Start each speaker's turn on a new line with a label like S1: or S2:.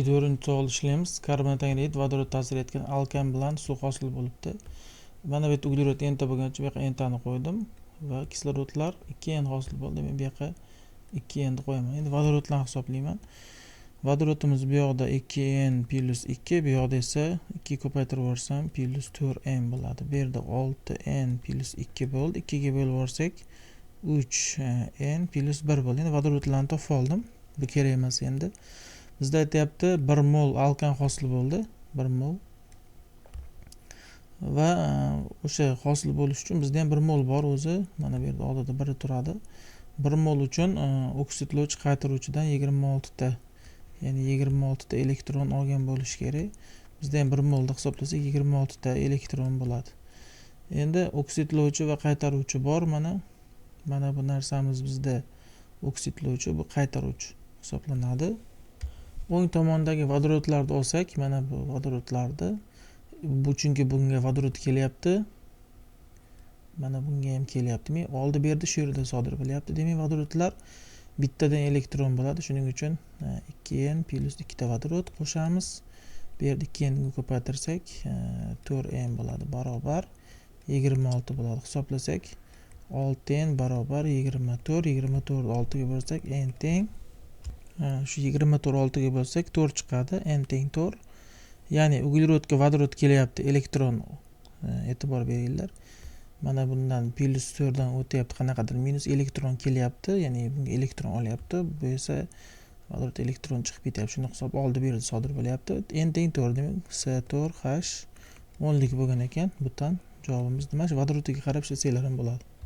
S1: 4-chi savol ishlaymiz. Karbonat angidrid vodorod ta'sir etgan alkan bilan suv hosil bo'libdi. Mana bu yerda uglerod enta bo'lgancha bu yoqqa entani qo'ydim va kislorodlar 2n hosil bo'ldi. Men bu yoqqa 2n ni qo'yaman. Endi vodorodlarni hisoblayman. Vodorodimiz bu yoqda 2n plus 2, bu yoqda esa 2 ko'paytirib yuborsam plus 4n bo'ladi. Bu yerda 6n plus 2 bo'ldi. 2 ga bo'lib yuborsak 3n plus 1 bo'ldi. Endi vodorodlarni topib oldim. Bu kerak emas endi. Bizda aytyapti 1 mol alkan hosil bo'ldi, 1 mol. Va o'sha hosil bo'lish uchun bizda ham 1 mol bor o'zi. Mana bu yerda oldida biri turadi. 1 mol uchun oksidlovchi qaytaruvchidan 26 ta, ya'ni 26 ta elektron olgan bo'lish kerak. Bizda ham 1 molda hisoblasak 26 ta elektron bo'ladi. Endi oksidlovchi va qaytaruvchi bor mana. Mana bu narsamiz bizda oksidlovchi, bu qaytaruvchi hisoblanadi. O'ng tomondagi vodorodlarni olsak, mana bu vodorodlarni, bu chunki bunga vodorod kelyapti. Mana bunga ham kelyapti. Men oldi bu yerda shu yerda sodir bo'lyapti. Demak, vodorodlar bittadan elektron bo'ladi. Shuning uchun 2n plus 2 ta vodorod qo'shamiz. Bu yerda 2n ni ko'paytirsak 4n bo'ladi, barobar 26 bo'ladi. Hisoblasak 6n barobar 24, 24 6 ga bo'lsak n teng. Shu 24 6 ga bo'lsak 4 chiqadi, n teng 4. Ya'ni uglerodga vodorod kelyapti, elektron e'tibor beringlar. Mana bundan plus 4 dan o'tyapti, qanaqadir minus elektron kelyapti, ya'ni bunga elektron olyapti. Bu esa vodorod elektron chiqib ketyapti. Shuni hisob oldi bu yerda sodir bo'lyapti. N teng 4 demak S4H 10 lik bo'lgan ekan. Bundan javobimiz nima? Vodorodga qarab ishlasanglar ham bo'ladi.